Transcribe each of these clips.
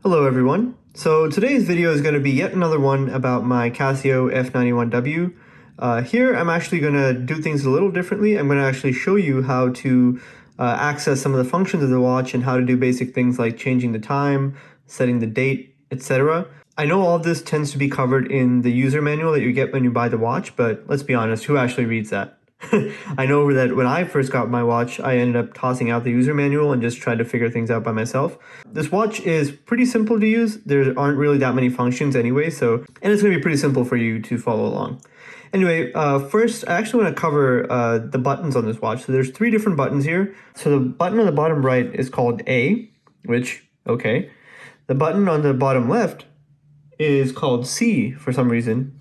Hello everyone. So today's video is going to be yet another one about my Casio F-91W. Here I'm actually going to do things a little differently. I'm going to actually show you how to access some of the functions of the watch and how to do basic things like changing the time, setting the date, etc. I know all of this tends to be covered in the user manual that you get when you buy the watch, but let's be honest, who actually reads that? I know that when I first got my watch, I ended up tossing out the user manual and just tried to figure things out by myself. This watch is pretty simple to use. There aren't really that many functions anyway, and it's going to be pretty simple for you to follow along. Anyway, first, I actually want to cover the buttons on this watch. So there's 3 different buttons here. So the button on the bottom right is called A, which, okay. The button on the bottom left is called C for some reason.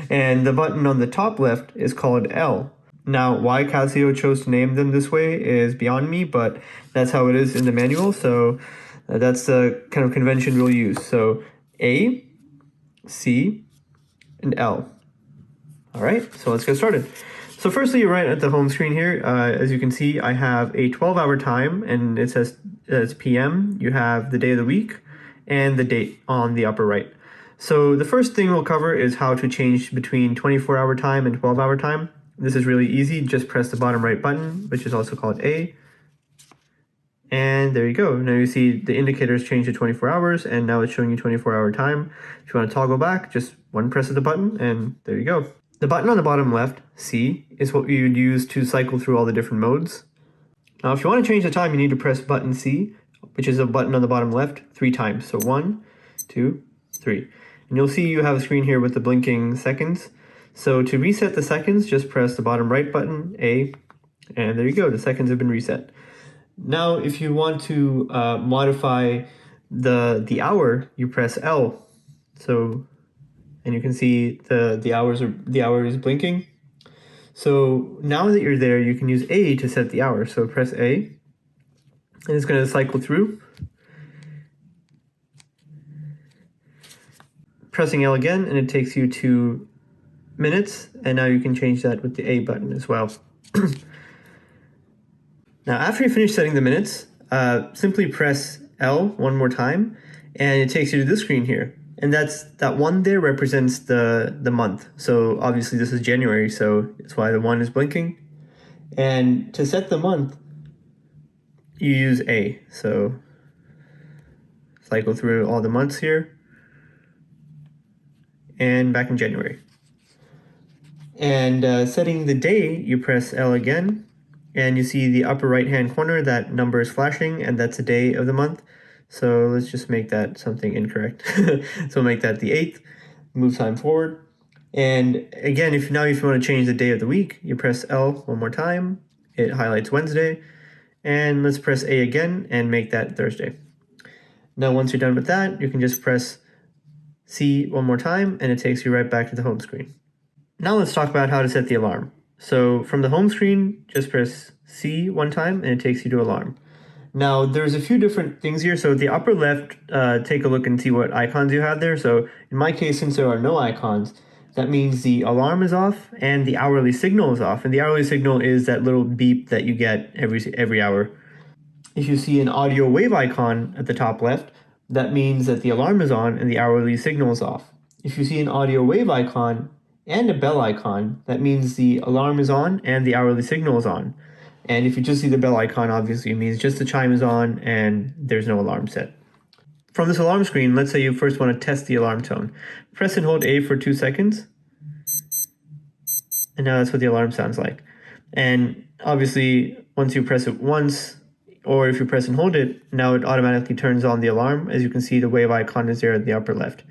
And the button on the top left is called L. Now, why Casio chose to name them this way is beyond me, but that's how it is in the manual, so that's the kind of convention we'll use. So A, C, and L. All right, so let's get started. So firstly, right at the home screen here, as you can see, I have a 12-hour time, and it says it's PM. You have the day of the week and the date on the upper right. So the first thing we'll cover is how to change between 24-hour time and 12-hour time. This is really easy. Just press the bottom right button, which is also called A. And there you go. Now you see the indicators change to 24 hours, and now it's showing you 24-hour time. If you want to toggle back, just one press of the button, and there you go. The button on the bottom left, C, is what you would use to cycle through all the different modes. Now, if you want to change the time, you need to press button C, which is a button on the bottom left, 3 times. So 1, 2, 3. And you'll see you have a screen here with the blinking seconds. So to reset the seconds, just press the bottom right button, A, and there you go, the seconds have been reset. Now, if you want to modify the hour, you press L. So, and you can see the hour is blinking. So now that you're there, you can use A to set the hour. So press A, and it's going to cycle through. Pressing L again, and it takes you to minutes, and now you can change that with the A button as well. Now, after you finish setting the minutes, simply press L one more time, and it takes you to this screen here. And that 1 there represents the month. So obviously this is January, so that's why the 1 is blinking. And to set the month, you use A. So cycle through all the months here, and back in January. And setting the day, you press L again, and you see the upper right-hand corner, that number is flashing, and that's the day of the month. So let's just make that something incorrect. So make that the 8th, move time forward. And again, if you want to change the day of the week, you press L one more time, it highlights Wednesday, and let's press A again and make that Thursday. Now, once you're done with that, you can just press C one more time, and it takes you right back to the home screen. Now let's talk about how to set the alarm. So from the home screen, just press C one time, and it takes you to alarm. Now, there's a few different things here. So at the upper left, take a look and see what icons you have there. So in my case, since there are no icons, that means the alarm is off and the hourly signal is off. And the hourly signal is that little beep that you get every hour. If you see an audio wave icon at the top left, that means that the alarm is on and the hourly signal is off. If you see an audio wave icon and a bell icon, that means the alarm is on and the hourly signal is on. And if you just see the bell icon, obviously it means just the chime is on and there's no alarm set. From this alarm screen, let's say you first want to test the alarm tone. Press and hold A for 2 seconds. And now that's what the alarm sounds like. And obviously, once you press it once, or if you press and hold it, now it automatically turns on the alarm. As you can see, the wave icon is there at the upper left.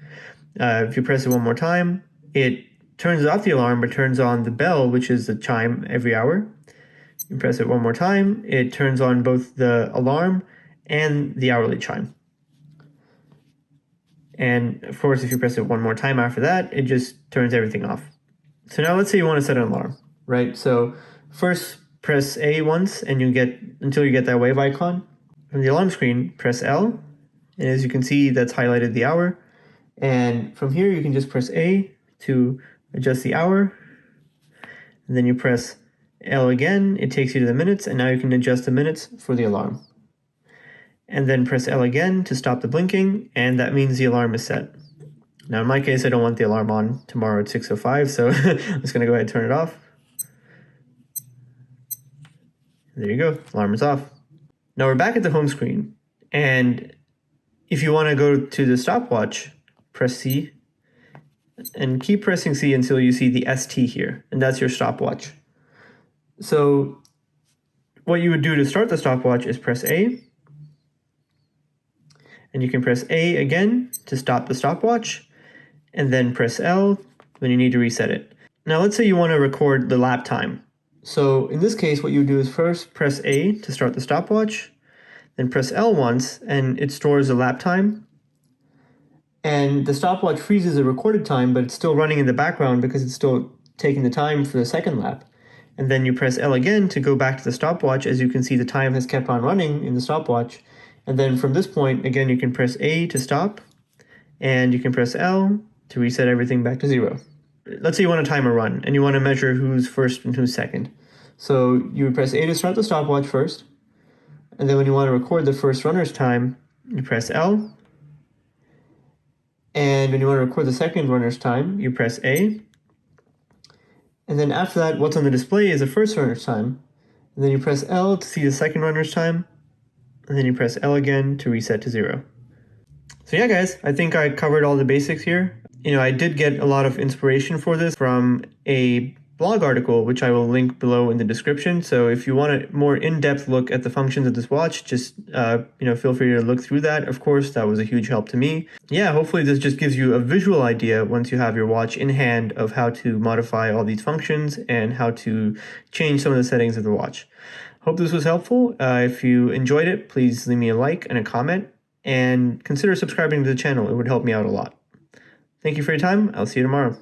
If you press it one more time, it turns off the alarm, but turns on the bell, which is the chime every hour. You press it one more time, it turns on both the alarm and the hourly chime. And of course, if you press it one more time after that, it just turns everything off. So now let's say you want to set an alarm, right? So first press A once and until you get that wave icon. From the alarm screen, press L. And as you can see, that's highlighted the hour. And from here, you can just press A to adjust the hour. And then you press L again, it takes you to the minutes, and now you can adjust the minutes for the alarm. and then press L again to stop the blinking, and that means the alarm is set. Now in my case, I don't want the alarm on tomorrow at 6:05, so I'm just going to go ahead and turn it off. There you go, alarm is off. Now we're back at the home screen, and if you want to go to the stopwatch, press C, and keep pressing C until you see the ST here, and that's your stopwatch. So what you would do to start the stopwatch is press A, and you can press A again to stop the stopwatch, and then press L when you need to reset it. Now let's say you want to record the lap time. So in this case, what you do is first press A to start the stopwatch, then press L once, and it stores the lap time. And the stopwatch freezes the recorded time, but it's still running in the background because it's still taking the time for the second lap. And then you press L again to go back to the stopwatch. As you can see, the time has kept on running in the stopwatch. And then from this point, again, you can press A to stop, and you can press L to reset everything back to 0. Let's say you want to time a run, and you want to measure who's first and who's second. So you would press A to start the stopwatch first, and then when you want to record the first runner's time, you press L. And when you want to record the second runner's time, you press A. And then after that, what's on the display is the first runner's time. And then you press L to see the second runner's time. And then you press L again to reset to 0. So yeah, guys, I think I covered all the basics here. I did get a lot of inspiration for this from a blog article, which I will link below in the description. So if you want a more in-depth look at the functions of this watch, just feel free to look through that. Of course, that was a huge help to me. Yeah, hopefully this just gives you a visual idea once you have your watch in hand of how to modify all these functions and how to change some of the settings of the watch. Hope this was helpful. If you enjoyed it, please leave me a like and a comment, and consider subscribing to the channel. It would help me out a lot. Thank you for your time. I'll see you tomorrow.